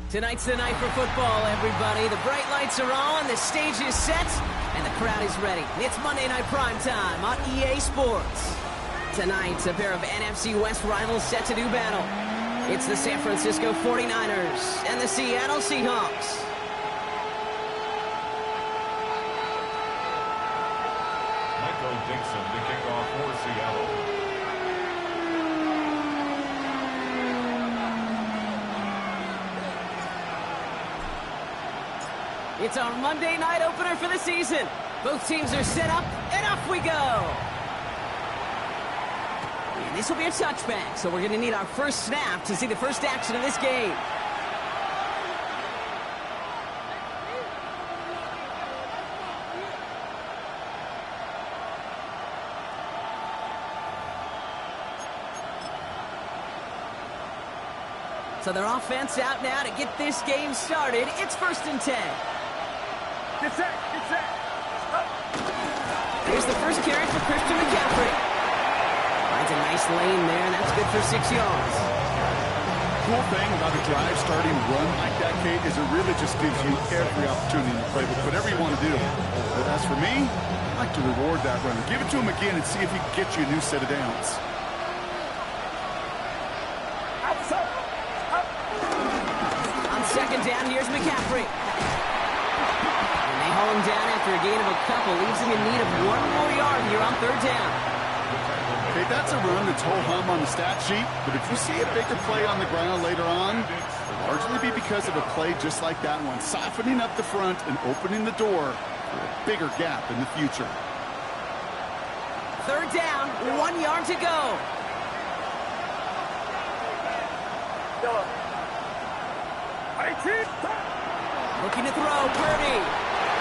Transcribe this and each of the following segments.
Tonight's the night for football, everybody. The bright lights are on, the stage is set, and the crowd is ready. It's Monday Night Primetime on EA Sports. Tonight, a pair of NFC West rivals set to do battle. It's the San Francisco 49ers and the Seattle Seahawks. Michael Dixon to kick off for Seattle. It's our Monday night opener for the season. Both teams are set up, and off we go. And this will be a touchback, so we're going to need our first snap to see the first action of this game. So their offense out now to get this game started. It's 1st and 10. Get set, get set. Here's the first carry for Christian McCaffrey. Finds a nice lane there, and that's good for 6 yards. Cool thing about a drive starting run like that, Kate, is it really just gives you every opportunity to play with whatever you want to do. But as for me, I like to reward that runner. Give it to him again and see if he can get you a new set of downs. On 2nd down, here's McCaffrey. Haul him down after a gain of a couple. Leaves him in need of 1 more yard here on 3rd down. Okay, that's a run that's ho-hum on the stat sheet, but if you see a bigger play on the ground later on, it'll largely be because of a play just like that one, softening up the front and opening the door for a bigger gap in the future. 3rd down, 1 yard to go. Looking to throw, Purdy.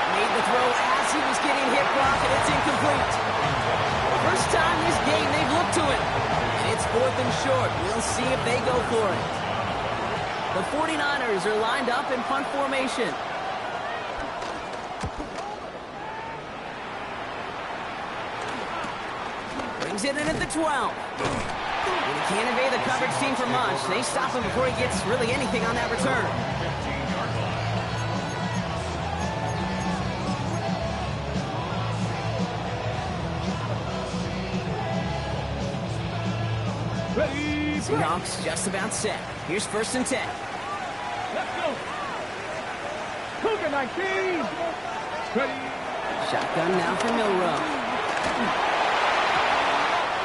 Made the throw as he was getting hit, Brock, and it's incomplete. First time this game they've looked to it. And it's 4th and short. We'll see if they go for it. The 49ers are lined up in punt formation. Brings it in at the 12. And he can't evade the coverage team for much. They stop him before he gets really anything on that return. Seahawks just about set. Here's 1st and 10. Let's go. Cougar 19. Ready. Shotgun now for Milrow.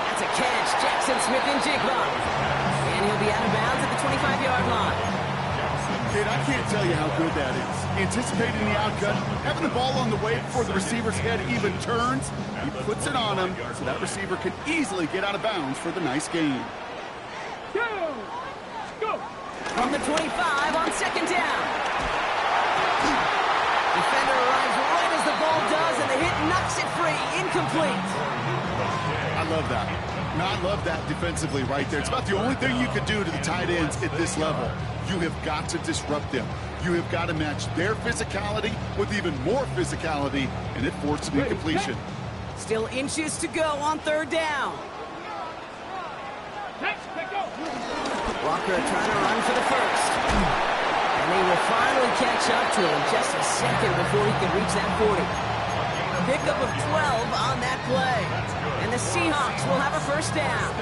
That's a catch. Jackson Smith-Njigba. And he'll be out of bounds at the 25-yard line. Kid, I can't tell you how good that is. Anticipating the outcut, having the ball on the way before the receiver's head even turns, he puts it on him so that receiver can easily get out of bounds for the nice gain. Go. From the 25 on 2nd down. Defender arrives right as the ball does, and the hit knocks it free. Incomplete. I love that. Now, I love that defensively right there. It's about the only thing you could do to the tight ends at this level. You have got to disrupt them. You have got to match their physicality with even more physicality, and it forced an incompletion. Still inches to go on 3rd down. Walker trying to run for the first. And they will finally catch up to him just a second before he can reach that 40. Pickup of 12 on that play. And the Seahawks will have a 1st down.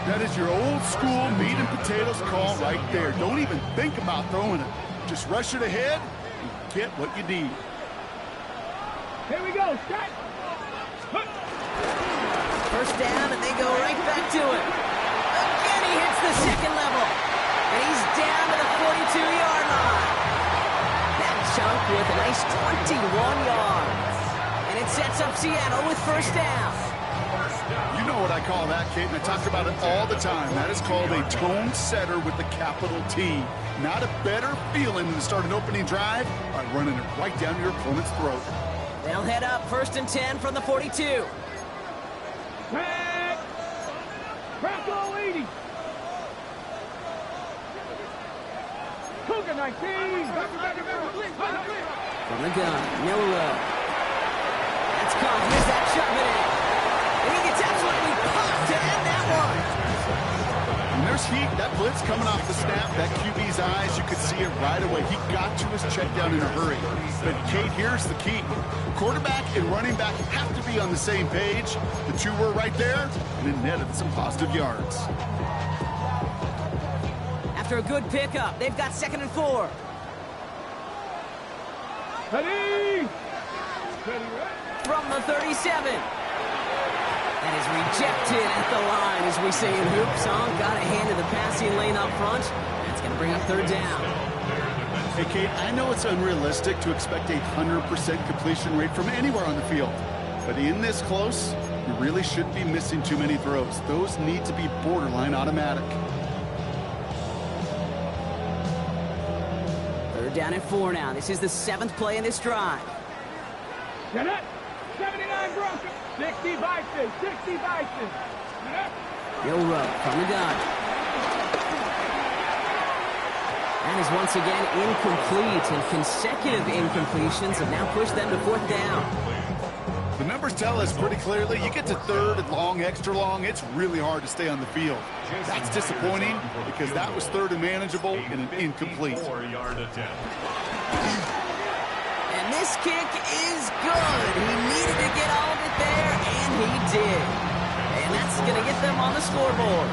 That is your old school meat and potatoes call right there. Don't even think about throwing it. Just rush it ahead and get what you need. Here we go. Start. 1st down, and they go right back to it. Again, he hits the 2nd level. And he's down to the 42-yard line. That chunk with a nice 21 yards. And it sets up Seattle with 1st down. You know what I call that, Kate, and I talk about it all the time. That is called a tone setter with the capital T. Not a better feeling than to start an opening drive by running it right down your opponent's throat. They'll head up 1st and 10 from the 42. Back. Bronco 80. Cougar 19. From the gun, Milrow. That's caught. Here's that shove it in. And he gets absolutely popped to end that one. there's heat. That blitz coming off the snap, that QB's eyes, you could see it right away. He got to his check down in a hurry. But, Kate, here's the key. Quarterback and running back have to be on the same page. The two were right there, and it netted some positive yards. After a good pickup, they've got 2nd and 4. Ready? From the 37. That is rejected at the line, as we say in hoops. Got a hand in the passing lane up front. That's going to bring up 3rd down. Hey, Kate, I know it's unrealistic to expect a 100% completion rate from anywhere on the field. But in this close, you really shouldn't be missing too many throws. Those need to be borderline automatic. 3rd down and 4 now. This is the 7th play in this drive. Get it? 79 Broncos. 60 Bison. 60 Bison. Milrow from the gun. That is once again incomplete, and consecutive incompletions have now pushed them to 4th down. The numbers tell us pretty clearly, you get to 3rd and long, extra long, it's really hard to stay on the field. That's disappointing because that was 3rd and manageable and an incomplete. 4-yard attempt. And this kick is good. He needed to get all of it there, and he did. And that's going to get them on the scoreboard.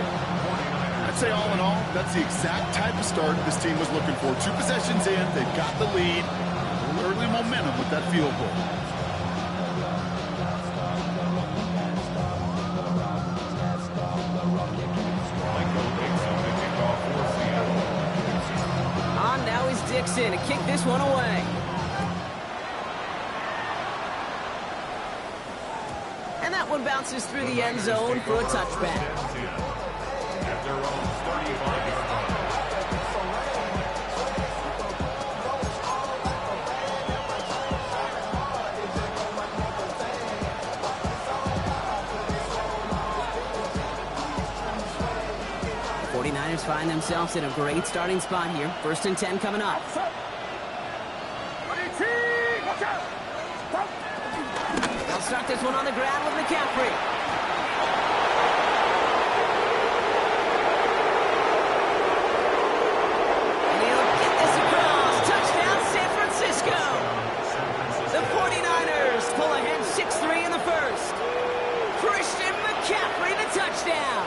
I'd say all in all, that's the exact type of start this team was looking for. 2 possessions in, they've got the lead. A little early momentum with that field goal. On now is Dixon to kick this one away. And that one bounces through the end zone for a touchback. At their own 35-yard line. 49ers find themselves in a great starting spot here. 1st and 10 coming up. They'll start this one on the ground with McCaffrey. And he'll get this across. Touchdown, San Francisco. The 49ers pull ahead 6-3 in the 1st. Christian McCaffrey, the touchdown.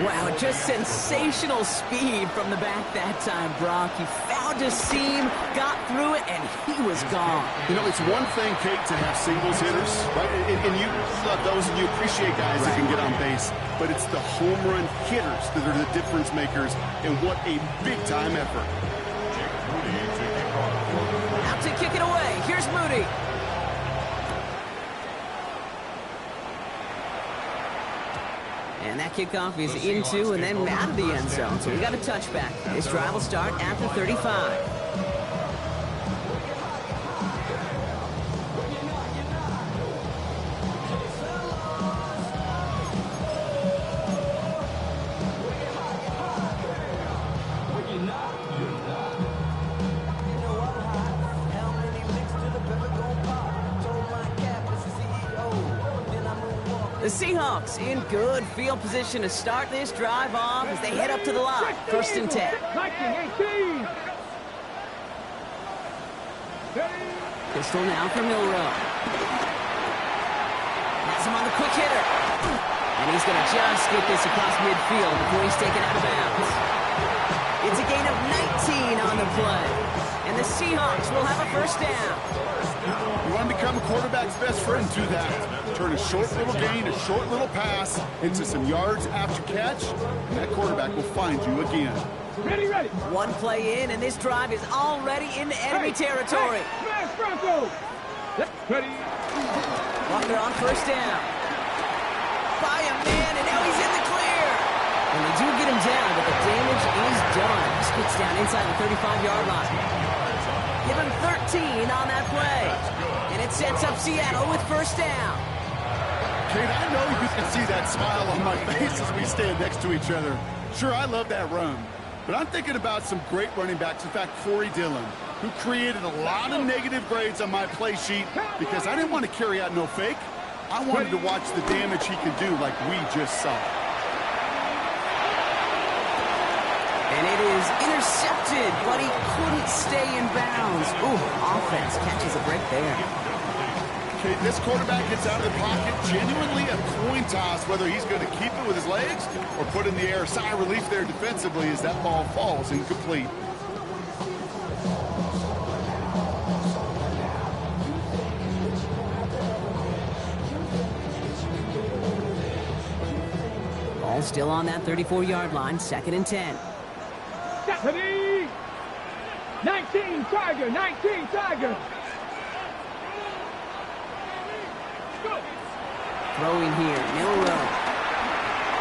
Wow, just sensational speed from the back that time, Brock. He found a seam, got through it, and he was gone. You know, it's one thing, Kate, to have singles hitters, right? And you love those, and you appreciate guys that can get on base. But it's the home run hitters that are the difference makers, and what a big-time effort. Out to kick it away. Here's Moody. And that kickoff is into and then out of the end zone. So we got a touchback. This drive will start at the 35. The Seahawks in good field position to start this drive off as they head up to the line. 1st and 10. 19-18. Pistol now for Milrow. Has him on the quick hitter. And he's going to just get this across midfield before he's taken out of bounds. It's a gain of 19 on the play. And the Seahawks will have a 1st down. You want to become a quarterback's best friend, do that. Turn a short little gain, a short little pass into some yards after catch, and that quarterback will find you again. Ready. One play in, and this drive is already into enemy territory. Smash Bronco. Ready. Walker on 1st down. By a man, and now he's in the clear. And they do get him down, but the damage is done. He gets down inside the 35-yard line. Give him 13 on that play. And it sets up Seattle with 1st down. Kate, I know you can see that smile on my face as we stand next to each other. Sure, I love that run. But I'm thinking about some great running backs. In fact, Corey Dillon, who created a lot of negative grades on my play sheet because I didn't want to carry out no fake. I wanted to watch the damage he could do like we just saw. And it is intercepted, but he couldn't stay in bounds. Ooh, offense catches a break there. Okay, this quarterback gets out of the pocket, genuinely a coin toss, whether he's going to keep it with his legs or put in the air. Sigh of relief there defensively as that ball falls incomplete. Ball still on that 34-yard line, 2nd and 10. Stephanie! 19 Tiger, 19 Tiger. Throwing here, middle row.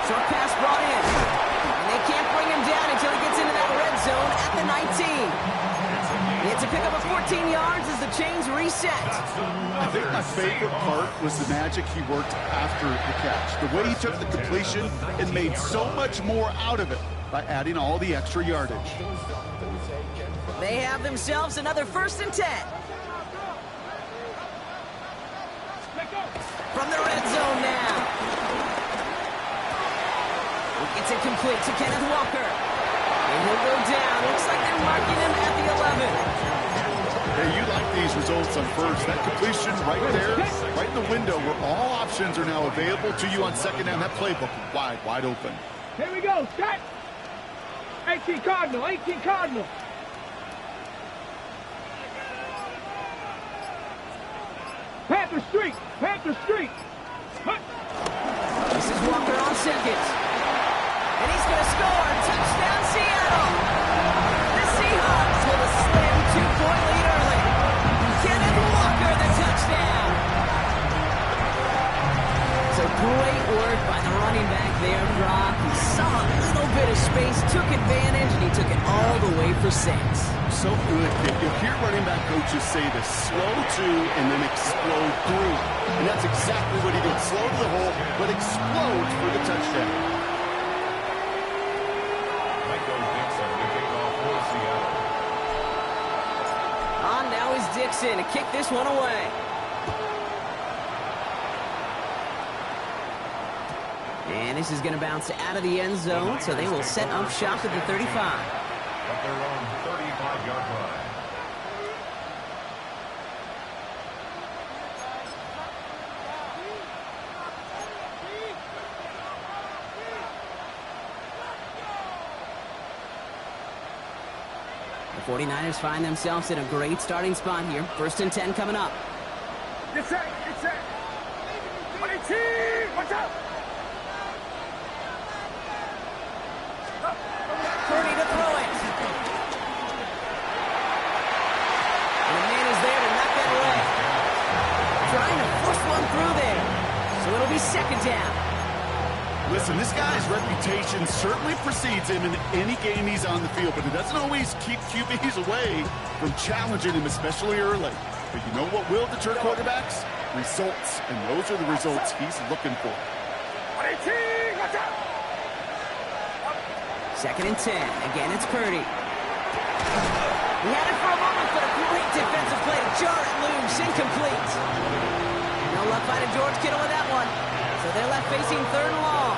Short pass brought in. And they can't bring him down until he gets into that red zone at the 19. It's a pickup of 14 yards as the chains reset. I think my favorite part was the magic he worked after the catch. The way he took the completion and made so much more out of it by adding all the extra yardage. They have themselves another 1st and 10. From the red zone now. It's incomplete to Kenneth Walker. And he'll go down. Looks like they're marking him at the 11. Hey, you like these results on first. That completion right there, right in the window where all options are now available to you on 2nd down. That playbook wide open. Here we go, set. 18 Cardinal, 18 Cardinal. Panther Street, Panther Street. This is Walker on 2nd. And he's going to score. Touchdown, Seattle. The Seahawks with a slim 2-point lead early. Kenneth Walker, the touchdown. So great work by the running back there, Brock. He saw a little bit of space, took advantage, and he took it all the way for 6. So good, kid. You'll hear running back coaches say this: slow to and then explode through. And that's exactly what he did. Slow to the hole, but explodes for the touchdown. On now is Dixon to kick this one away. And this is going to bounce out of the end zone, so they will set up shop at the 35. At their own 35-yard line. The 49ers find themselves in a great starting spot here. 1st and 10 coming up. Get set, get set. 18, watch out. Purdy to throw it. And the man is there to knock that away. Trying to force one through there. So it'll be 2nd down. Listen, this guy's reputation certainly precedes him in any game he's on the field, but it doesn't always keep QBs away from challenging him, especially early. But you know what will deter quarterbacks? Results, and those are the results he's looking for. 18, watch out. 2nd and 10. Again, it's Purdy. He had it for a moment, but a great defensive play to jar it loose. Incomplete. No luck finding George Kittle with that one. So they're left facing 3rd and long.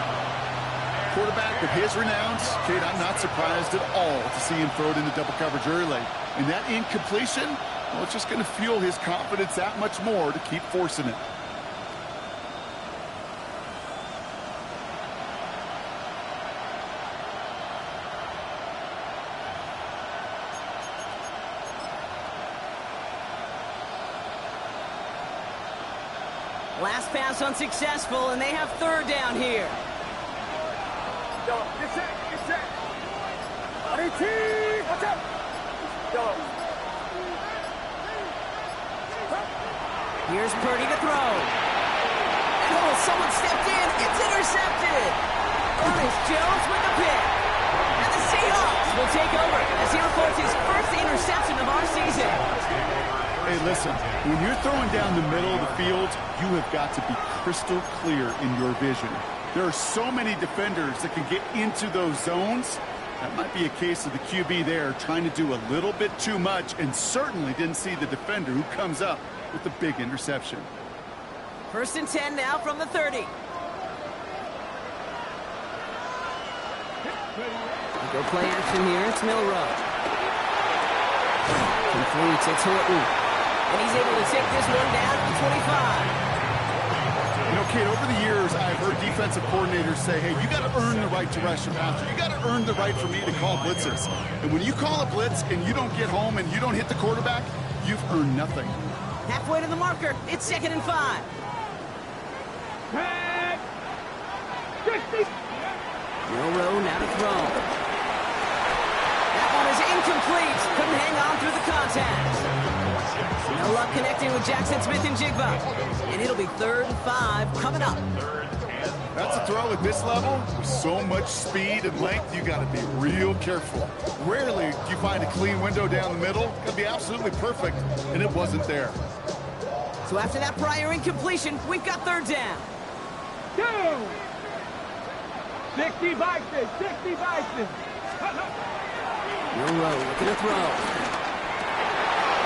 Quarterback with his renowns, Kate, I'm not surprised at all to see him throw it into double coverage early. And that incompletion, well, it's just going to fuel his confidence that much more to keep forcing it. Last pass unsuccessful, and they have 3rd down here. Get set, get set. 18, watch out. Here's Purdy to throw. Oh, someone stepped in. It's intercepted. Ernest Jones with the pick. And the Seahawks will take over as he reports his 1st interception of our season. Hey, listen, when you're throwing down the middle of the field, you have got to be crystal clear in your vision. There are so many defenders that can get into those zones. That might be a case of the QB there trying to do a little bit too much and certainly didn't see the defender who comes up with the big interception. 1st and 10 now from the 30. Go play action here. It's Milrow. Completes. It's Horton. And he's able to take this one down to the 25. You know, Kate, over the years, I've heard defensive coordinators say, hey, you got to earn the right to rush your passer. You got to earn the right for me to call blitzes. And when you call a blitz and you don't get home and you don't hit the quarterback, you've earned nothing. Halfway to the marker. It's 2nd and 5. Tag. 60. Milrow now to throw. That one is incomplete. Couldn't hang on through the contact. No luck connecting with Jackson Smith and Jigba. And it'll be 3rd and 5 coming up. That's a throw at this level. With so much speed and length, you got to be real careful. Rarely do you find a clean window down the middle. Got to be absolutely perfect, and it wasn't there. So after that prior incompletion, we've got 3rd down. 2. 60 vices. 60 vices. Milrow looking to throw.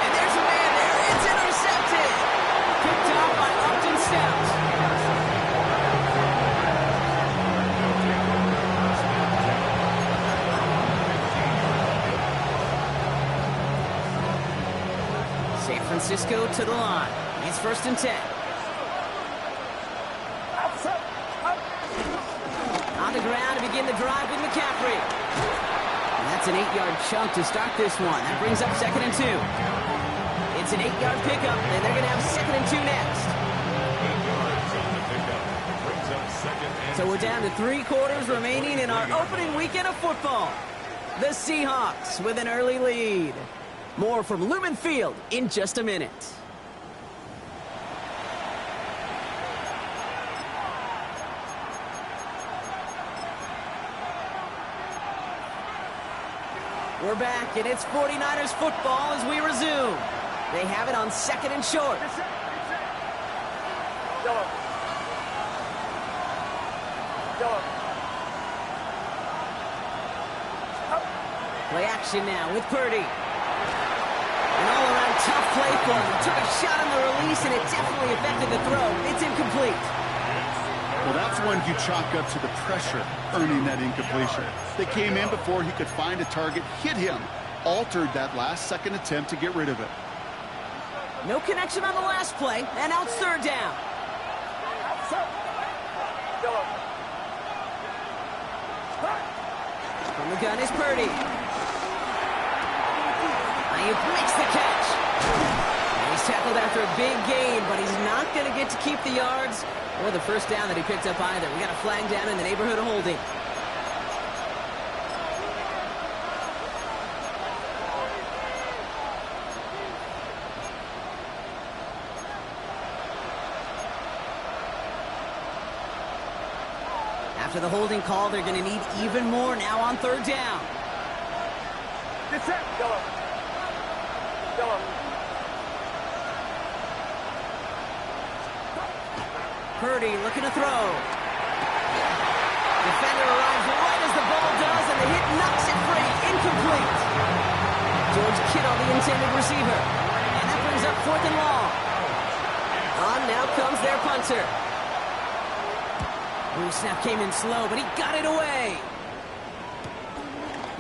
And there's a man there. It's intercepted. Picked off by Upton Stout. San Francisco to the line. It's 1st and 10. On the ground to begin the drive with McCaffrey. And that's an 8-yard chunk to start this one. That brings up 2nd and 2. It's an 8-yard pickup, and they're going to have 2nd and 2 next. 8 yards on the pickup. Brings up 2nd and 2. So we're down to 3 quarters remaining in our opening weekend of football. The Seahawks with an early lead. More from Lumen Field in just a minute. We're back, and it's 49ers football as we resume. They have it on 2nd and short. Play action now with Purdy. An all-around tough play for him. Took a shot on the release, and it definitely affected the throw. It's incomplete. Well, that's one you chalk up to the pressure earning that incompletion. They came in before he could find a target, hit him, altered that last-second attempt to get rid of it. No connection on the last play, and now it's 3rd down. From the gun is Purdy. Ayuk makes the catch. He's tackled after a big gain, but he's not going to get to keep the yards or the 1st down that he picked up either. We got a flag down in the neighborhood of holding. After the holding call, they're going to need even more now on 3rd down. Purdy looking to throw. Defender arrives right as the ball does, and the hit knocks it free. Incomplete. George Kittle, the intended receiver. And that brings up 4th and long. On now comes their punter. Ooh, snap came in slow, but he got it away.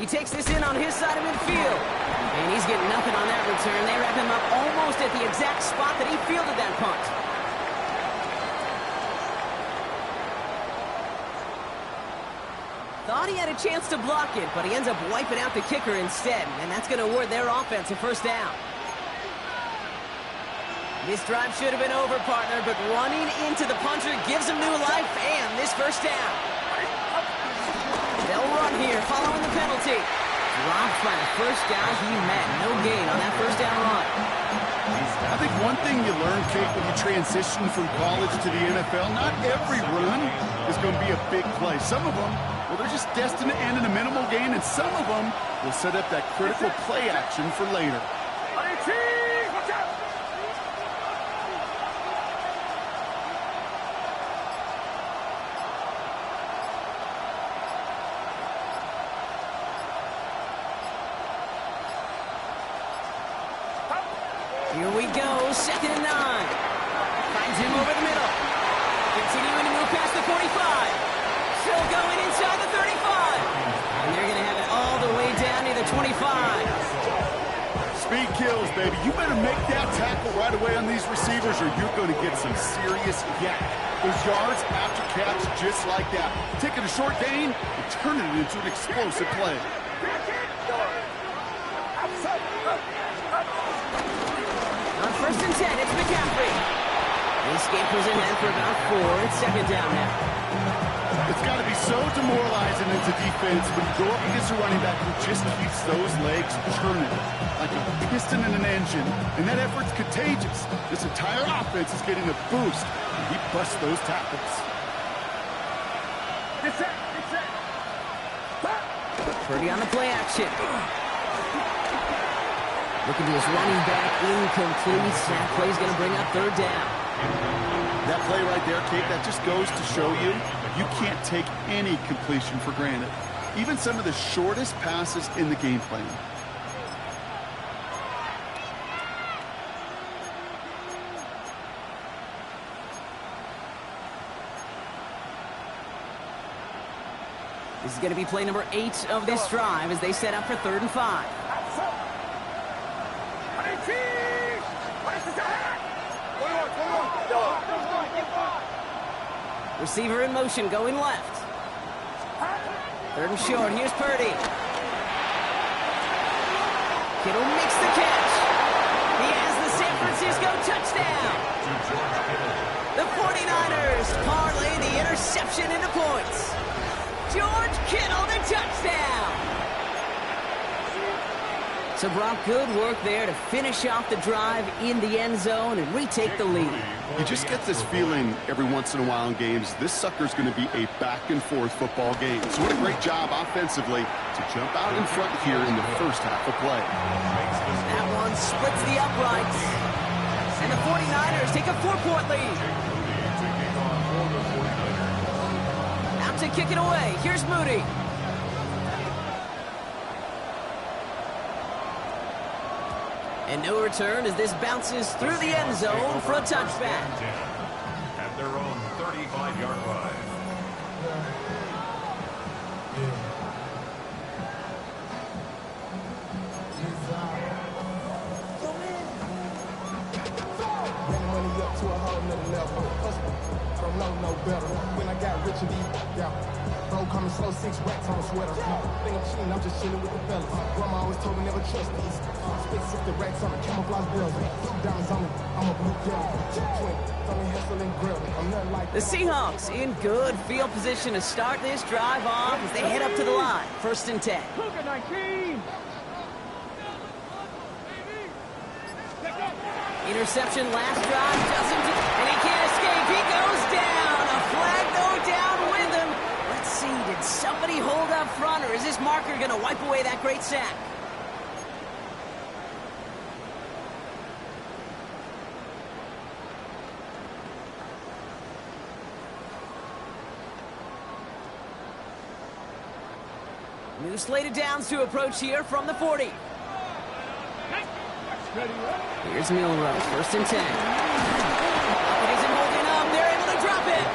He takes this in on his side of midfield. And he's getting nothing on that return. They wrap him up almost at the exact spot that he fielded that punt. Thought he had a chance to block it, but he ends up wiping out the kicker instead. And that's going to award their offense a 1st down. This drive should have been over, partner, but running into the punter gives him new life and this 1st down. They'll run here following the penalty. Dropped by the 1st guy he met. No gain on that 1st down run. I think one thing you learn, Kate, when you transition from college to the NFL, not every run is going to be a big play. Some of them, well, they're just destined to end in a minimal gain, and some of them will set up that critical play action for later. Here we go, 2nd and 9. Finds him over the middle. Continuing to move past the 45. Still going inside the 35. And they're going to have it all Speed kills, baby. You better make that tackle right away on these receivers or you're going to get some serious yak. Those yards after catch just like that. Taking a short gain and turning it into an explosive play. On 1st and 10, it's McCaffrey. He scampers ahead for about 4. It's 2nd down now. It's got to be so demoralizing into defense when you go up against a running back who just keeps those legs churning like a piston in an engine. And that effort's contagious. This entire offense is getting a boost. And he busts those tackles. Purdy on the play action. Looking to his running back, incomplete. That play's going to bring up 3rd down. That play right there, Kate, that just goes to show you you can't take any completion for granted. Even some of the shortest passes in the game plan. This is going to be play number 8 of this drive as they set up for 3rd and 5. Receiver in motion, going left. 3rd and short, here's Purdy. Kittle makes the catch. He has the San Francisco touchdown. The 49ers parlay the interception into points. George Kittle, the touchdown. So, Brock, good work there to finish off the drive in the end zone and retake the lead. You just get this feeling every once in a while in games, this sucker's going to be a back-and-forth football game. So what a great job offensively to jump out in front here in the first half of play. That one splits the uprights. And the 49ers take a 4-point lead. Out to kick it away. Here's Moody. And no return as this bounces through the end zone for a touchback. At their own 35-yard line. Money up to a whole nother level. Don't know no better. When I got rich and bro coming slow, 6 racks on a sweater. Think I'm cheating, I'm just chilling with the fellas. Grandma always told me never trust these. Spit 60 racks on a camouflage bells. Diamonds on me, I'm a blue devil. Twin, only hustle and grill. I'm nothing like The Seahawks in good field position to start this drive off as they head up to the line. 1st and 10. Cougar 19. Interception last drive doesn't do, and he can't escape. He goes down. A flag go down with him. Let's see, did somebody hold up front, or is this marker going to wipe away that great sack? New slated downs to approach here from the 40. Here's Milrose, 1st and 10. It isn't holding up. They're able to drop it.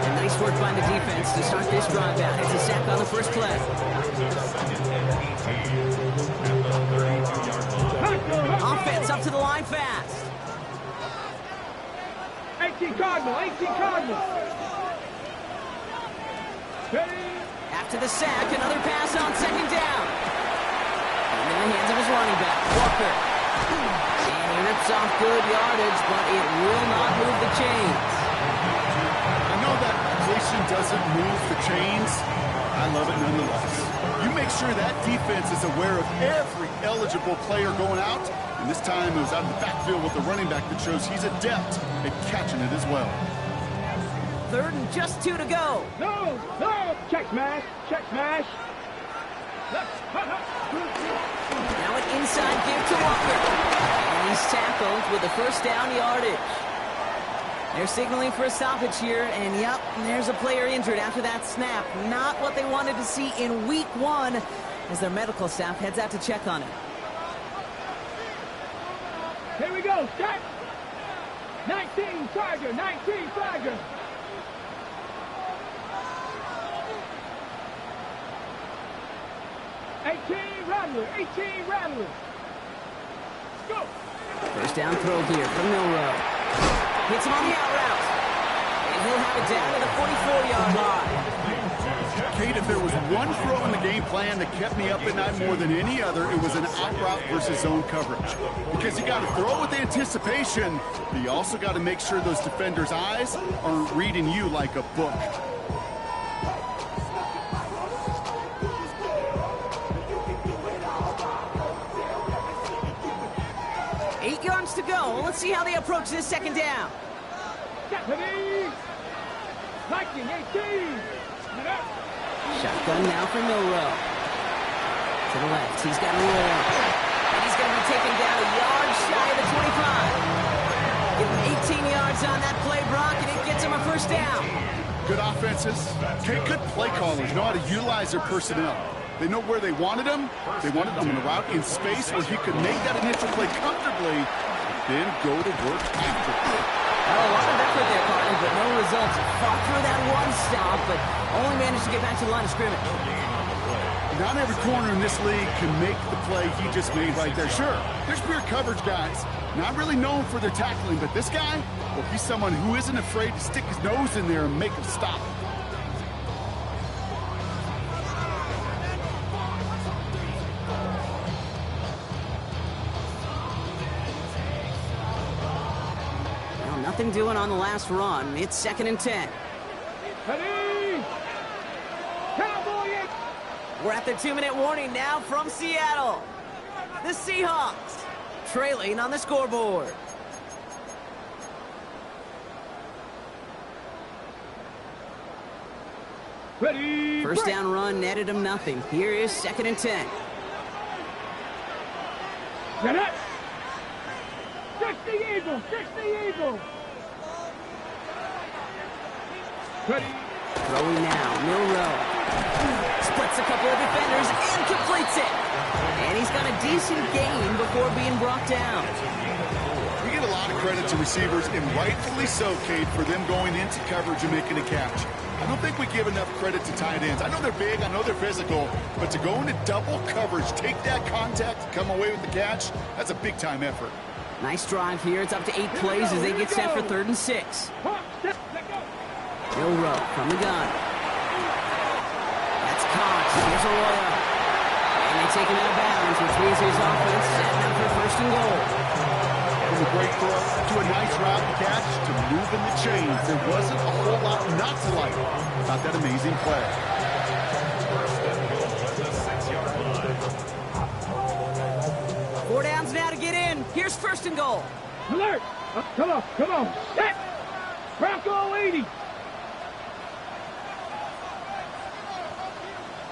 And nice work by the defense to start this drive out. It's a sack on the first play. Offense up to the line fast. 18 Cardinal, 18 Cardinal. After the sack, another pass on 2nd down. And in the hands of his running back, Walker. And he rips off good yardage, but it will not move the chains. I know that completion doesn't move the chains. I love it nonetheless. You make sure that defense is aware of every eligible player going out. And this time it was out of the backfield with the running back that shows he's adept at catching it as well. 3rd and just 2 to go. No, no. Check smash, check smash. Now an inside give to Walker. And he's tackled with the 1st down yardage. They're signaling for a stoppage here, and yep, there's a player injured after that snap. Not what they wanted to see in week 1 as their medical staff heads out to check on him. Here we go, start. 19 Tiger, 19 Tiger. Rattler, 18 Rattler. First down throw here from Milrow. Hits him on the out route. And he'll have it down to the 44-yard line. Kate, if there was one throw in the game plan that kept me up at night more than any other, it was an out route versus zone coverage. Because you got to throw with anticipation, but you also got to make sure those defenders' eyes aren't reading you like a book. To go. Let's see how they approach this second down. Deputy! Viking 18! Shotgun now for Milrow. To the left. He's got a roll. And he's going to be taken down a yard shy of the 25. Give him 18 yards on that play, Brock, and it gets him a first down. Good offenses. Good play callers know how to utilize their personnel. They know where they wanted him. They wanted him in a route in space where he could make that initial play comfortably, then go to work after. Well, a lot of effort there, Carton, but no results. Fought through that one stop, but only managed to get back to the line of scrimmage. Not every corner in this league can make the play he just made right there. Sure, there's pure coverage guys, not really known for their tackling, but this guy, well, he's someone who isn't afraid to stick his nose in there and make him stop. Nothing doing on the last run. It's 2nd and 10. Ready! Cowboy! We're at the 2-minute warning now from Seattle. The Seahawks trailing on the scoreboard. Ready! First down run netted him nothing. Here is 2nd and 10. Get it! 60 Eagles! 60 Eagles! Ready? Throwing now, Milrow. Splits a couple of defenders and completes it. And he's got a decent gain before being brought down. We get a lot of credit to receivers, and rightfully so, Kate, for them going into coverage and making a catch. I don't think we give enough credit to tight ends. I know they're big, I know they're physical, but to go into double coverage, take that contact, come away with the catch, that's a big-time effort. Nice drive here. It's up to 8 plays as they get set for 3rd and 6. Milrow from the gun. That's Cox. Here's Arroyo. And they take him out of bounds, which means his offense setting up for 1st and goal. From a great throw to a nice route catch to moving the chains. There wasn't a whole lot not to like about that amazing play. Four downs now to get in. Here's 1st and goal. Alert! Come on. Set! Bronco 80!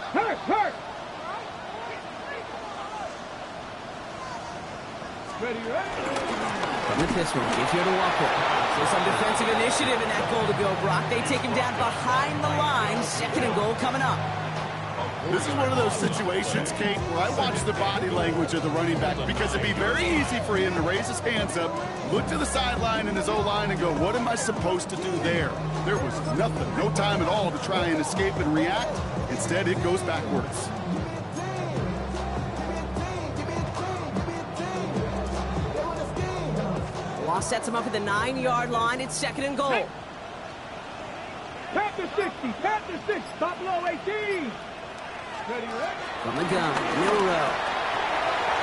Hurt! Ready? From the pistol, gives here to Walker. So some defensive initiative in that goal to go, Brock. They take him down behind the line. 2nd and goal coming up. This is one of those situations, Kate, where I watch the body language of the running back because it'd be very easy for him to raise his hands up, look to the sideline in his O-line and go, what am I supposed to do there? There was nothing, no time at all to try and escape and react. Instead, it goes backwards. Law sets him up at the 9-yard line. It's 2nd and goal. Panther 60, stop below 18. Ready? From the gun, Milrow.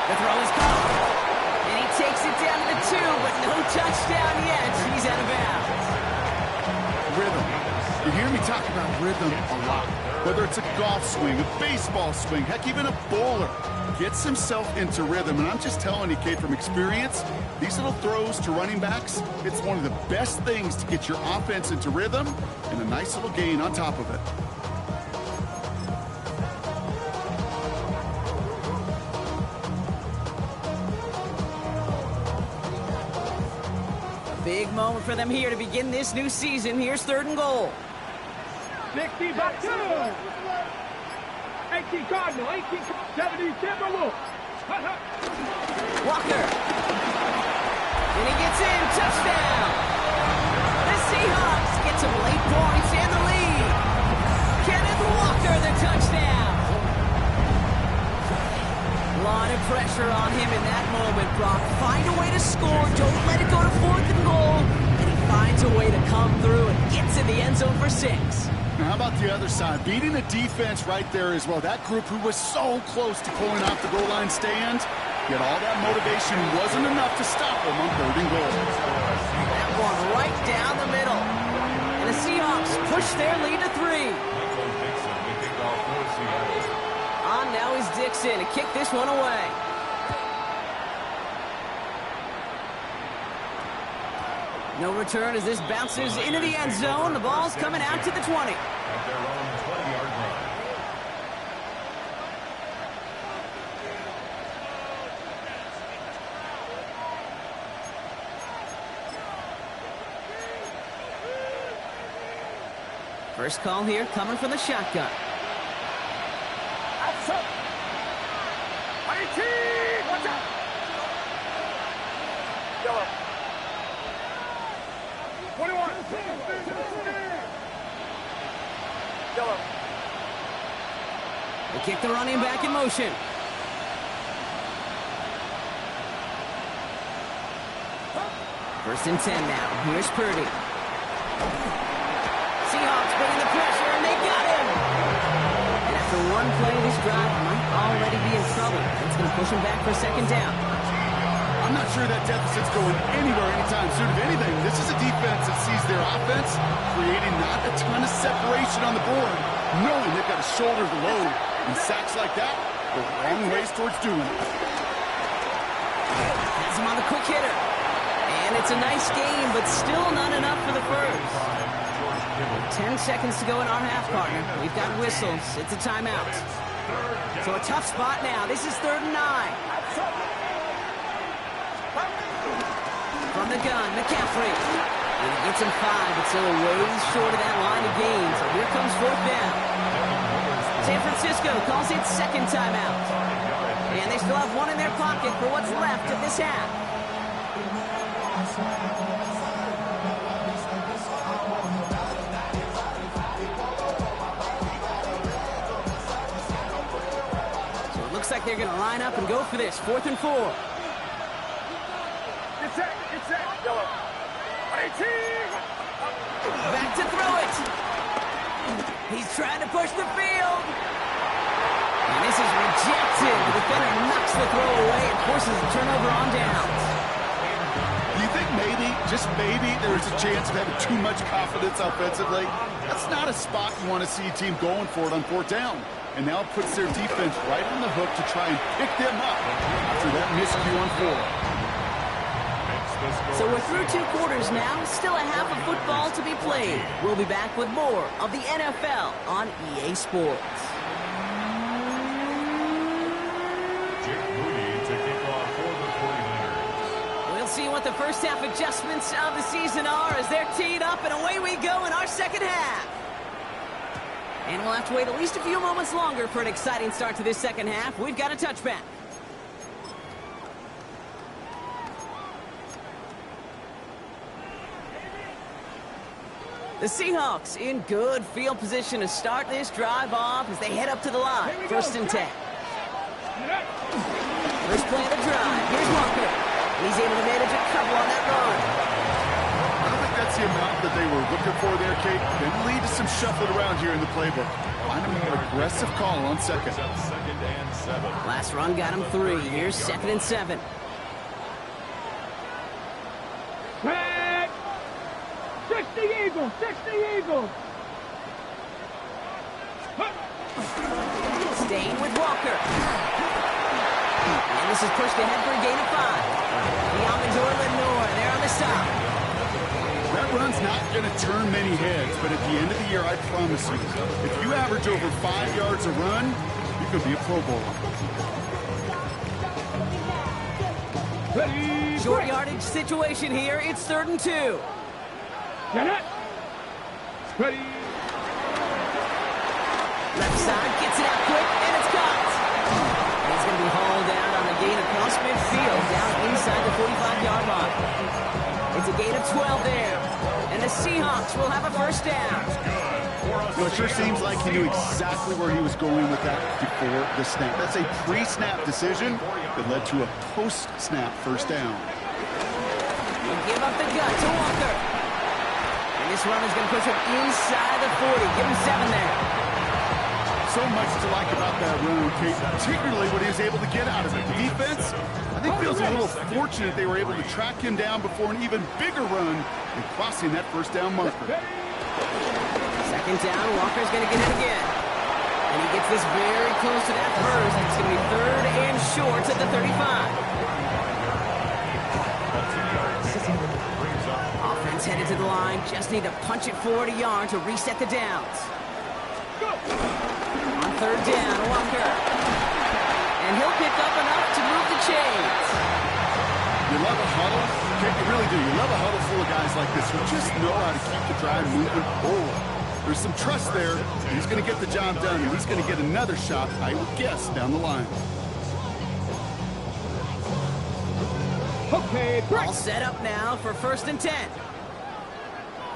The throw is caught. And he takes it down to the 2, but no touchdown yet. He's out of bounds. Rhythm. You hear me talk about rhythm a lot. Whether it's a golf swing, a baseball swing, heck, even a bowler gets himself into rhythm. And I'm just telling you, Kate, from experience, these little throws to running backs, it's one of the best things to get your offense into rhythm and a nice little gain on top of it. Big moment for them here to begin this new season. Here's 3rd and goal. 60 by 2. 18 Cardinal, 70 Timberwolves. Walker. And he gets in. Touchdown. The Seahawks get some late points and the lead. Kenneth Walker, the touchdown. A lot of pressure on him in that moment, Brock. Find a way to score. Don't let it go to 4th and goal. And he finds a way to come through and gets in the end zone for 6. Now, how about the other side? Beating the defense right there as well. That group who was so close to pulling off the goal line stand, yet all that motivation wasn't enough to stop them on 3rd and goal. That one right down the middle. And the Seahawks push their lead to 3. On now is Dixon to kick this one away. No return as this bounces into the end zone. The ball's coming out to the 20. At their own 20-yard line. First call here coming from the shotgun. That's up. 18. Watch out. Yellow. 21. Yellow. They kick the running back in motion. First and 10 now. Here's Purdy. Seahawks bringing the pressure, and they got him! And after one play, this drive might already be in trouble. It's going to push him back for 2nd down. I'm not sure that deficit's going anywhere anytime soon. If anything, this is a defense that sees their offense creating not a ton of separation on the board, knowing they've got to shoulder the load. And sacks like that go long ways towards doing it. Has him on the quick hitter. And it's a nice game, but still not enough for the first. 10 seconds to go in our half, partner. We've got whistles. It's a timeout. So a tough spot now. This is 3rd and 9. From the gun, McCaffrey. And he gets him 5, but still a ways short of that line of gain. So here comes 4th down. San Francisco calls it 2nd timeout. And they still have one in their pocket for what's left of this half. Looks like they're going to line up and go for this. 4th and 4. Get set. Yellow. 18. Back to throw it. He's trying to push the field. And this is rejected. The defender knocks the throw away and forces a turnover on downs. Do you think maybe, just maybe, there's a chance of having too much confidence offensively? That's not a spot you want to see a team going for it on 4th down. And now it puts their defense right on the hook to try and pick them up after that miscue on 4. So we're through 2 quarters now. Still a half of football to be played. We'll be back with more of the NFL on EA Sports. Jake Moody to kick off for the 49ers. We'll see what the first half adjustments of the season are as they're teed up, and away we go in our 2nd half. And we'll have to wait at least a few moments longer for an exciting start to this 2nd half. We've got a touchback. The Seahawks in good field position to start this drive off as they head up to the line. 1st and 10. First play of the drive. Here's Walker. And he's able to manage a couple on that run. I don't think that's the amount that they were looking for there, Kate. Can lead to some shuffling around here in the playbook. Find him an aggressive call on 2nd. 2nd and 7. Last run got him 3. Here's 2nd and 7. Red. 60 Eagles. 60 Eagles. Staying with Walker. And this is pushed ahead for a gain of 5. The Amador Lenore there on the stop. That run's not going to turn many heads, but at the end of the year, I promise you, if you average over 5 yards a run, you could be a Pro Bowler. Short yardage situation here. It's 3rd and 2. Get it. Ready. Left side gets it out quick, and it's caught. And it's going to be hauled down on a gain across midfield, down inside the 45-yard line. It's a gain of 12 there, and the Seahawks will have a 1st down. You know, it sure seems like he knew exactly where he was going with that before the snap. That's a pre-snap decision that led to a post-snap 1st down. He'll give up the gut to Walker. And this run is going to push him inside the 40. Give him 7 there. So much to like about that run, Kate, particularly what he was able to get out of it. The defense, I think, feels a little fortunate they were able to track him down before an even bigger run and crossing that first down marker. Second down, Walker's going to get it again. And he gets this very close to that first. It's going to be 3rd and short at the 35. Offense headed to the line. Just need to punch it forward a yard to reset the downs. On 3rd down, Walker. And he'll pick up enough to move the chains. You love a huddle. Okay, you really do. You love a huddle full of guys like this who just know how to keep the drive moving forward. There's some trust there. He's going to get the job done, and he's going to get another shot, I would guess, down the line. Okay, all set up now for 1st and 10.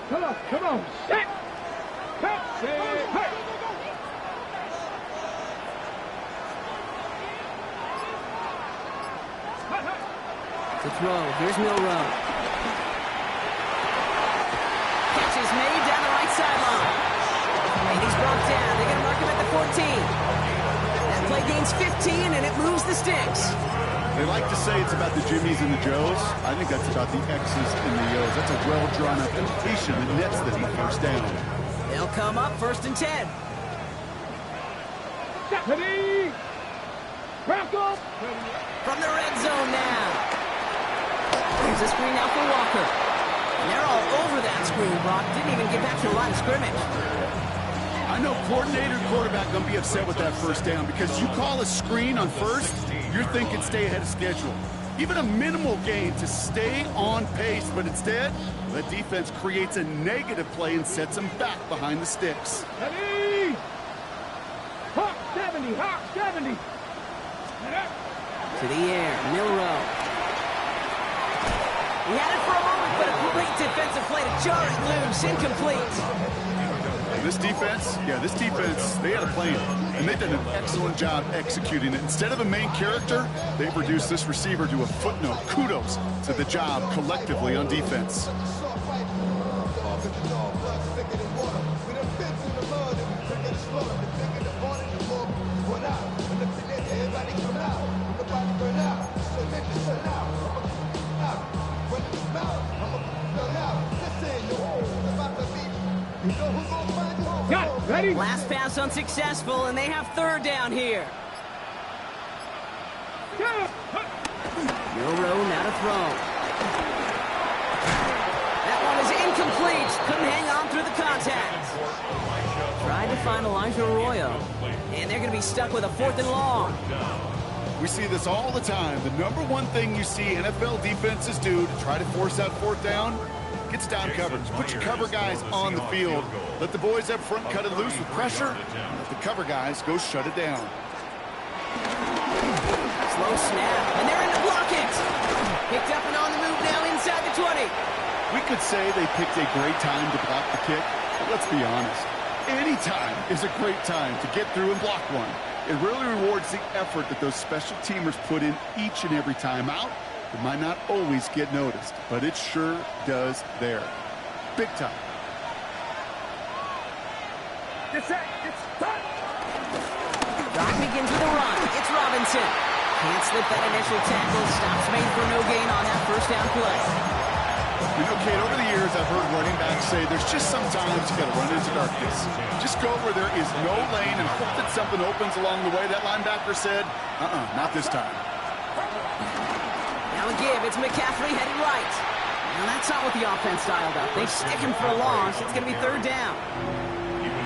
Come on. Set. Hey. To throw. Here's Milrow. Catch is made down the right sideline. And he's brought down. They're going to mark him at the 14. That play gains 15, and it moves the sticks. They like to say it's about the Jimmies and the Joes. I think that's about the X's and the O's. That's a well-drawn-up completion that nets them the first down. They'll come up 1st and 10. Deputy! Bronco! From the red zone now. There's a screen now for Walker. And they're all over that screen, Brock. Didn't even get back to the line of scrimmage. I know coordinator and quarterback going to be upset with that first down because you call a screen on first, you're thinking stay ahead of schedule. Even a minimal gain to stay on pace, but instead, that defense creates a negative play and sets them back behind the sticks. Ready! Hawk 70! To the air, Milrow. He had it for a moment, but a great defensive play to jar it loose, incomplete. And this defense, they had a plan, and they've done an excellent job executing it. Instead of a main character, they've reduced this receiver to a footnote. Kudos to the job collectively on defense. Ready? Last pass unsuccessful, and they have 3rd down here. Milrow now to throw. That one is incomplete. Couldn't hang on through the contact. Tried to find Elijah Arroyo, and they're going to be stuck with a 4th and long. We see this all the time. The number one thing you see NFL defenses do to try to force that 4th down, gets down coverage. Put your cover guys on the field. Let the boys up front cut it loose with pressure. Let the cover guys go shut it down. Slow snap, and they're in to block it. Picked up and on the move now inside the 20. We could say they picked a great time to block the kick, but let's be honest. Any time is a great time to get through and block one. It really rewards the effort that those special teamers put in each and every time out. It might not always get noticed, but it sure does there. Big time. It's done. Drive begins with a run. It's Robinson. Can't slip that initial tackle. Stops made for no gain on that 1st down play. You know, Kate, over the years, I've heard running backs say there's just sometimes you got to run into darkness. Just go where there is no lane and hope that something opens along the way. That linebacker said, not this time. Now a give. It's McCaffrey headed right. And that's not what the offense dialed up. They stick him for a loss. It's going to be 3rd down.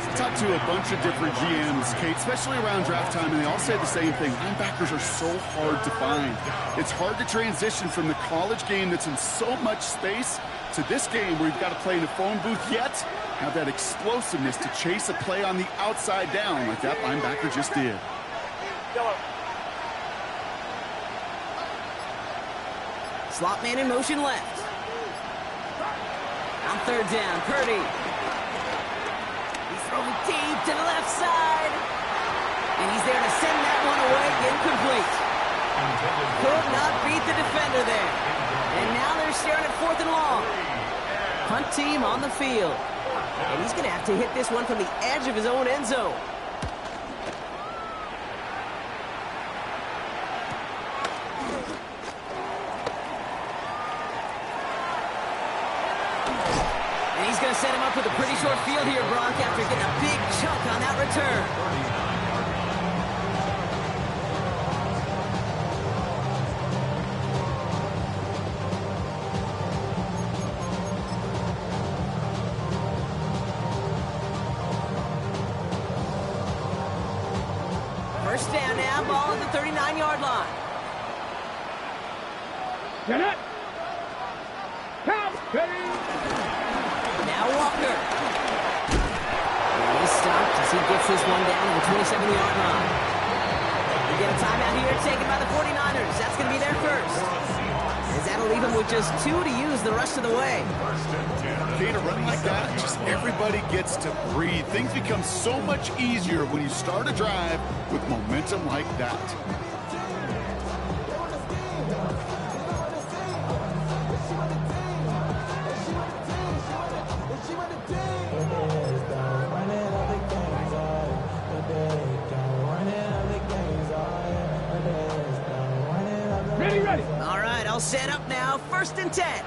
I talked to a bunch of different GMs, Kate, especially around draft time, and they all say the same thing. Linebackers are so hard to find. It's hard to transition from the college game that's in so much space to this game where you've got to play in a phone booth, yet have that explosiveness to chase a play on the outside down like that linebacker just did. Slot man in motion left. On 3rd down, Purdy. He's throwing deep to the left side. And he's there to send that one away, incomplete. Could not beat the defender there. And now they're staring at 4th punt team on the field. And he's going to have to hit this one from the edge of his own end zone. And he's going to set him up with a pretty short field here, Brock, after getting a big chunk on that return. First down now, ball at the 39-yard line. Get it. Count. Ready. Now Walker. And he's stopped as he gets this one down to the 27-yard line. We get a timeout here taken by the 49ers. That's going to be their first. As that'll leave him with just 2 to use the rest of the way. Gator running like that, just everybody gets to breathe. Things become so much easier when you start a drive with momentum like that. Ready. All right, I'll set up now. 1st and 10.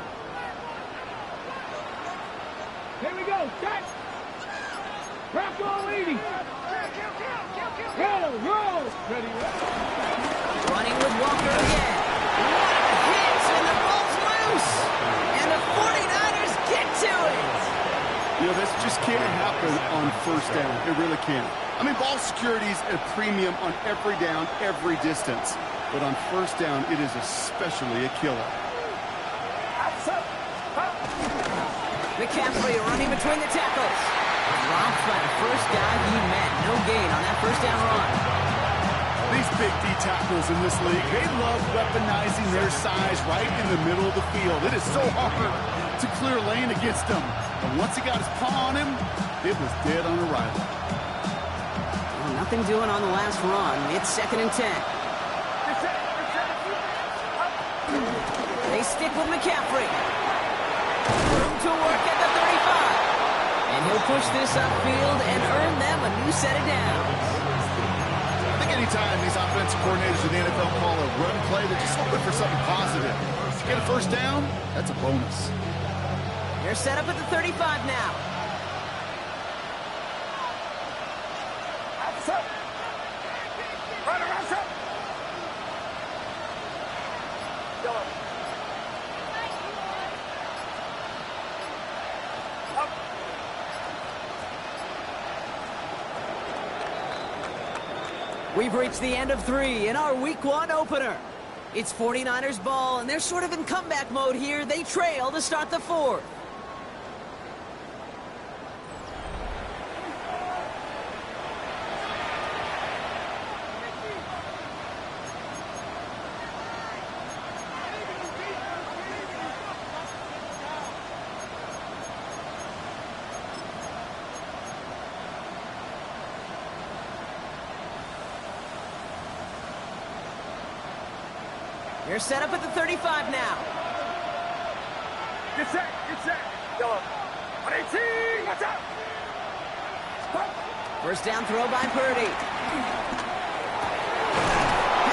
Here we go. Set. Bronco leading. Roll. Ready. Running with Walker again. What a hit, and the ball's loose. And the 49ers get to it. You know, this just can't happen on 1st down. It really can't. I mean, ball security is a premium on every down, every distance. But on 1st down, it is especially a killer. McCaffrey running between the tackles. Dropped by the first guy he met. No gain on that 1st down run. These big D tackles in this league, they love weaponizing their size right in the middle of the field. It is so hard to clear lane against them. But once he got his paw on him, it was dead on arrival. Well, nothing doing on the last run. It's 2nd and 10. They stick with McCaffrey. Room to work at the 35. And he'll push this upfield and earn them a new set of downs. I think anytime these offensive coordinators in the NFL call a run play, they're just hoping for something positive. If you get a 1st down, that's a bonus. They're set up at the 35 now. We've reached the end of 3 in our Week 1 opener. It's 49ers ball, and they're sort of in comeback mode here. They trail to start the 4th. They're set up at the 35 now. Get set. Yellow. 118. Watch out. Stop. 1st down throw by Purdy.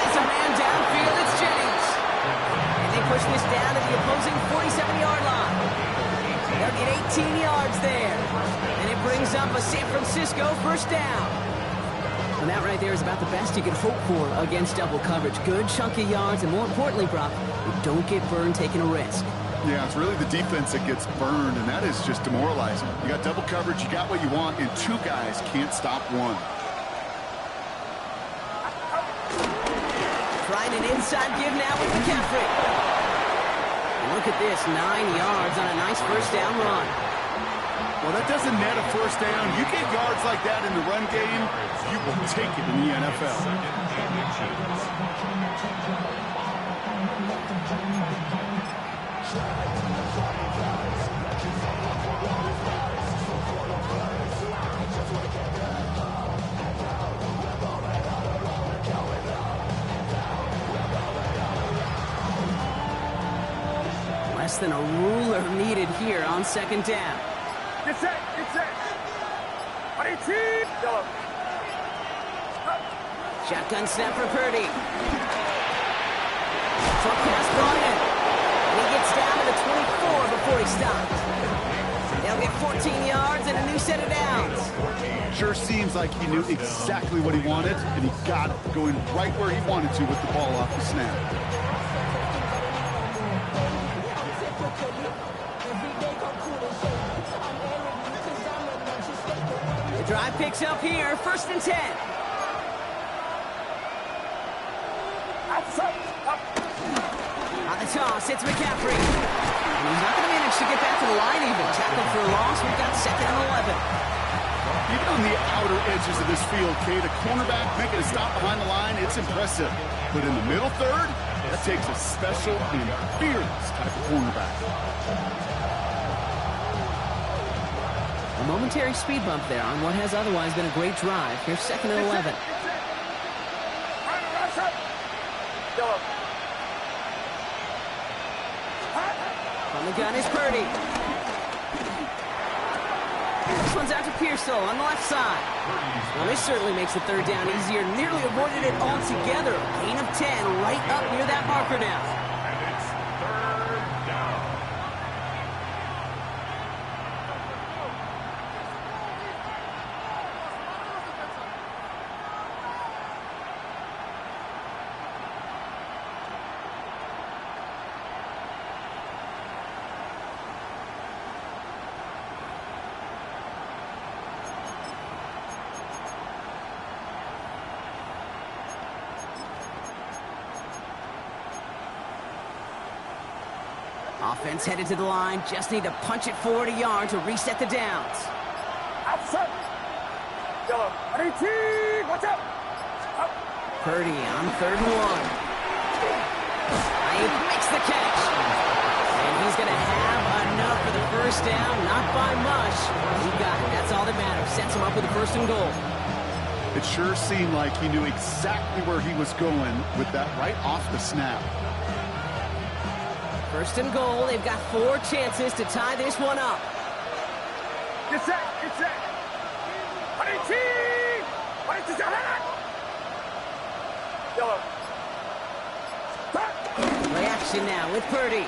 Has a man downfield. It's Jennings. And they push this down to the opposing 47-yard line. They'll get 18 yards there. And it brings up a San Francisco 1st down. And that right there is about the best you can hope for against double coverage. Good chunky yards, and more importantly, Brock, you don't get burned taking a risk. Yeah, it's really the defense that gets burned, and that is just demoralizing. You got double coverage, you got what you want, and 2 guys can't stop one. Trying an inside give now with McCaffrey. And look at this, 9 yards on a nice 1st down run. Well, that doesn't net a 1st down. You get yards like that in the run game, you will take it in the NFL. Less than a ruler needed here on second down. Get set, get set. Ready, team. Yellow. Shotgun snap for Purdy. Short pass brought in. And he gets down to the 24 before he stops. They'll get 14 yards and a new set of downs. Sure seems like he knew exactly what he wanted, and he got it, going right where he wanted to with the ball off the snap. The drive picks up here, 1st and 10. On the toss, it's McCaffrey. And he's not going to manage to get back to the line even. Tackled for a loss, we've got 2nd and 11. Even on the outer edges of this field, Kate, a cornerback making a stop behind the line, it's impressive. But in the middle third, that takes a special and fearless type of cornerback. A momentary speed bump there on what has otherwise been a great drive. Here's 2nd and 11. On the gun is Purdy. This one's out to Pearsall on the left side. Well, this certainly makes the 3rd down easier. Nearly avoided it altogether. Gain of 10 right up near that marker now. And it's 3rd down. Offense headed to the line. Just need to punch it forward a yard to reset the downs. Outside. Yellow. Ready, team. Watch out. Purdy on 3rd and 1. He makes the catch. And he's going to have enough for the 1st down. Not by much. He got it. That's all that matters. Sets him up with a 1st and goal. It sure seemed like he knew exactly where he was going with that right off the snap. 1st and goal. They've got 4 chances to tie this one up. Get set, get set. Ready, team. Ready to go. Yellow. Play action now with Purdy.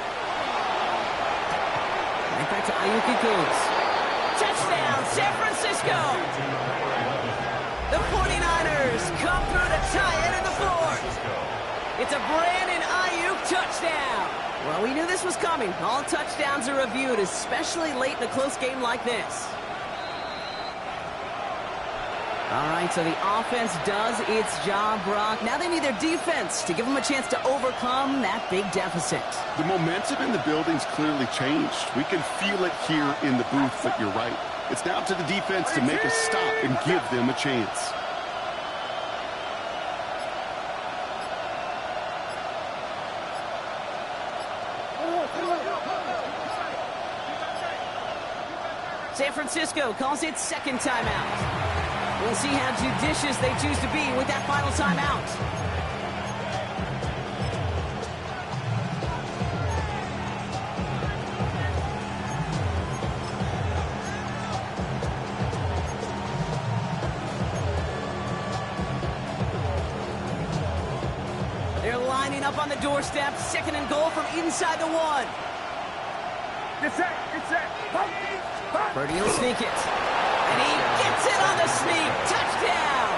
Right back to Ayuk it goes. Touchdown, San Francisco. The 49ers come through to tie it in the 4th. It's a Brandon Ayuk touchdown. Well, we knew this was coming. All touchdowns are reviewed, especially late in a close game like this. All right, so the offense does its job, Brock. Now they need their defense to give them a chance to overcome that big deficit. The momentum in the building's clearly changed. We can feel it here in the booth, but you're right. It's now to the defense to make a stop and give them a chance. San Francisco calls it 2nd timeout. We'll see how judicious they choose to be with that final timeout. They're lining up on the doorstep. 2nd and goal from inside the 1. Get set, get set. Purdy will sneak it. And he gets it on the sneak. Touchdown!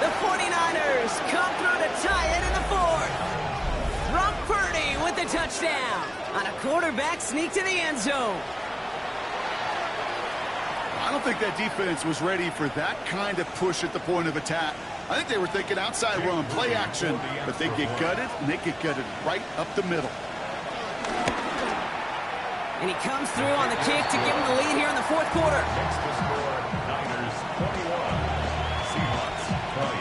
The 49ers come through to tie it in the 4th. Brock Purdy with the touchdown on a quarterback sneak to the end zone. I don't think that defense was ready for that kind of push at the point of attack. I think they were thinking outside run, play action, but they get gutted, and they get gutted right up the middle. And he comes through on the kick to give him the lead here in the 4th quarter. Next to score, Niners 21, Seahawks 20.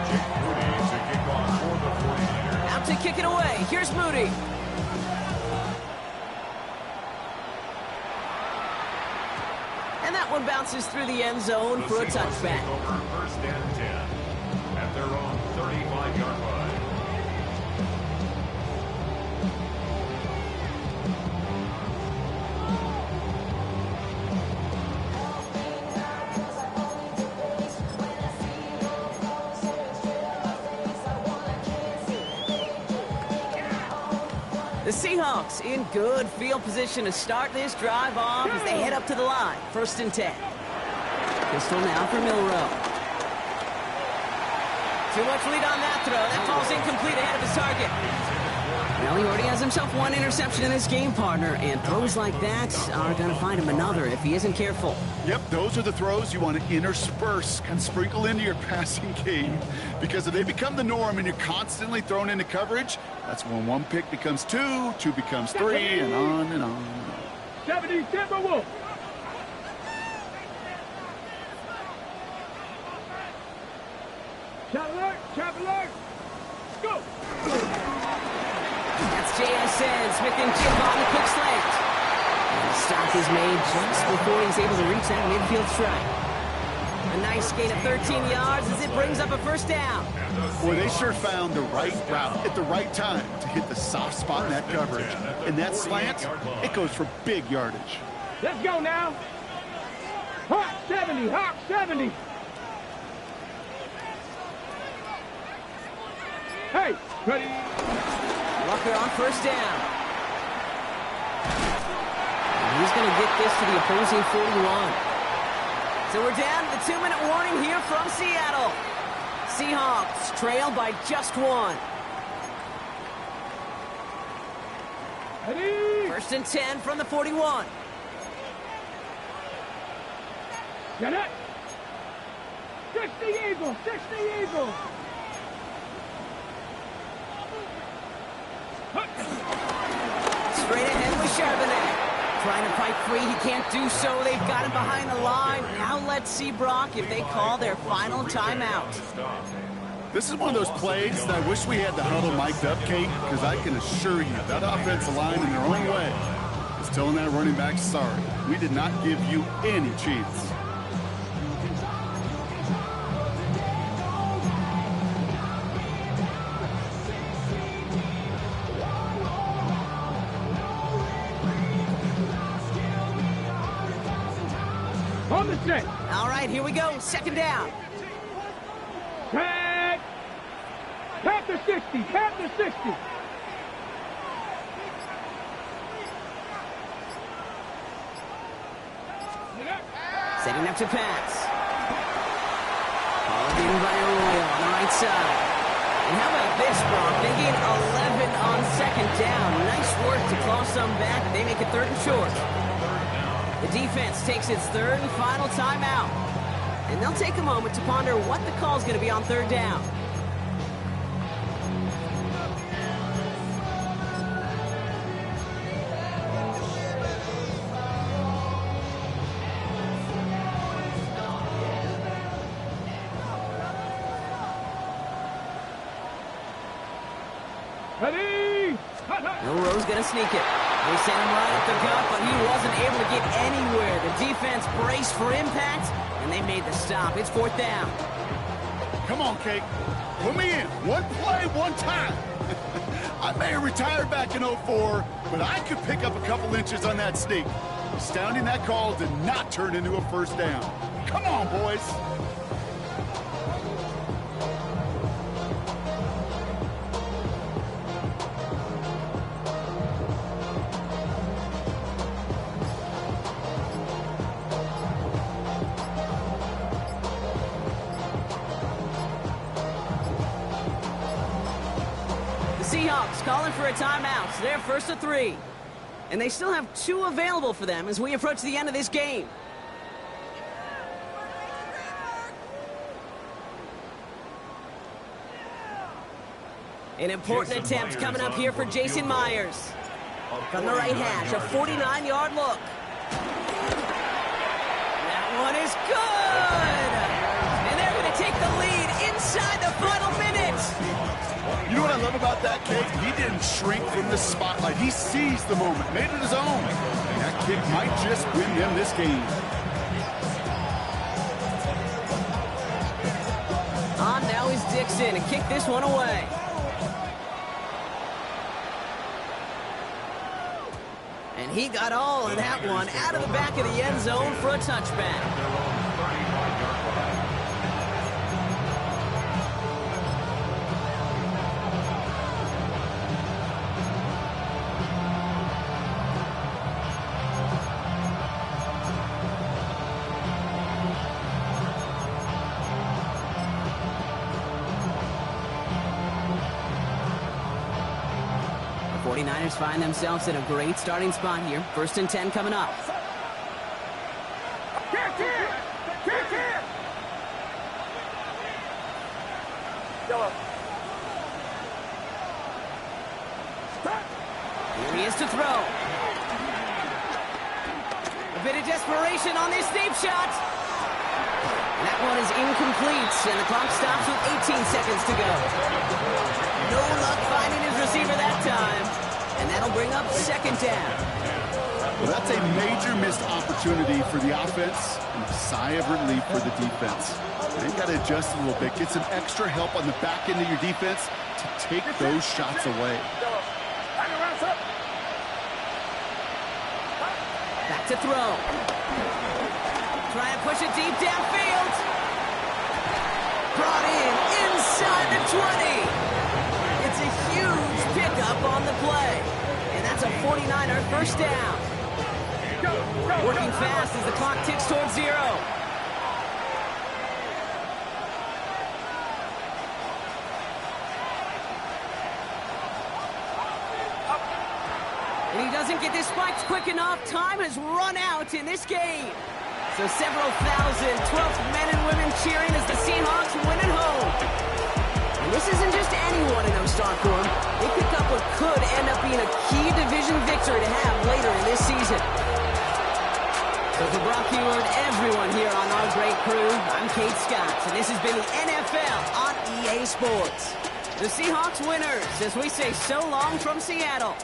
Jake Moody to kick off for the 49ers. Out to kick it away. Here's Moody. And that one bounces through the end zone for a touchback. First and 10 at their own 35-yard line. The Seahawks in good field position to start this drive off as they head up to the line. First and 10. Pistol now for Milrow. Too much lead on that throw. That falls incomplete ahead of his target. Well, he already has himself one interception in this game, partner, and throws like that are going to find him another if he isn't careful. Yep, those are the throws you want to intersperse, kind of sprinkle into your passing game, because if they become the norm and you're constantly thrown into coverage, that's when one pick becomes two, two becomes three, and on and on and on. 70 Timberwolves. Trap alert, trap alert. Go. That's JSN. Smith and Jimbo on the quick slant. And the stop is made just before he's able to reach that midfield strike. A nice gain of 13 yards as it brings up a first down. Boy, they sure found the right route at the right time to hit the soft spot in that coverage. And that slant, it goes for big yardage. Let's go now. Hawk 70, Hawk 70. Hey, ready? Rucker on first down. And he's going to get this to the opposing 41. So we're down to the 2-minute warning here from Seattle. Seahawks trail by just one. Ready? First and 10 from the 41. Get it. 60 Eagles, 60 Eagles. Straight ahead with Charbonnet. Trying to fight free, he can't do so. They've got him behind the line. Now let's see, Brock, if they call their final timeout. This is one of those plays that I wish we had the huddle mic'd up, Kate, because I can assure you that offensive line in their own way is telling that running back, sorry, we did not give you any chance. On the set. All right, here we go. Second down. Tag. Panther 60, Panther 60. Setting up to pass. Followed in by Arroyo on the right side. And how about this, Brock? They gain 11 on second down. Nice work to claw some back. They make it third and short. The defense takes its third and final timeout. And they'll take a moment to ponder what the call is going to be on third down. Ready? Milrow's going to sneak it. They sent him right up the gut, but he wasn't able to get anywhere. The defense braced for impact, and they made the stop. It's fourth down. Come on, Kate. Put me in. One play, one time. I may have retired back in 04, but I could pick up a couple inches on that sneak. Astounding that call did not turn into a first down. Come on, boys. Seahawks calling for a timeout. So they're first to 3. And they still have 2 available for them as we approach the end of this game. An important attempt coming up here for Jason Myers. From the right hash, a 49-yard look. That one is good! And they're going to take the lead inside the final minutes. You know what I love about that kid? He didn't shrink from the spotlight. He seized the moment, made it his own. And that kick might just win them this game. On now is Dixon to kick this one away. And he got all of that one out of the back of the end zone for a touchback. 49ers find themselves in a great starting spot here. 1st and 10 coming up. Here he is to throw. A bit of desperation on this deep shot. And that one is incomplete, and the clock stops with 18 seconds to go. No luck finding his receiver that time. And that'll bring up 2nd down. Well, that's a major missed opportunity for the offense and a sigh of relief for the defense. They've got to adjust a little bit, get some extra help on the back end of your defense to take those shots away. Back to throw. Try and push it deep downfield. Brought in inside the 20. It's a huge pickup on the play. And that's a 49er 1st down. Working fast as the clock ticks towards 0. And he doesn't get this spiked quick enough. Time has run out in this game. So several thousand 12th men and women cheering as the Seahawks win at home. And this isn't just anyone in Starcorn. They pick up what could end up being a key division victory to have later in this season. So for Brock Huard, everyone here on our great crew, I'm Kate Scott, and this has been the NFL on EA Sports. The Seahawks winners, as we say so long from Seattle.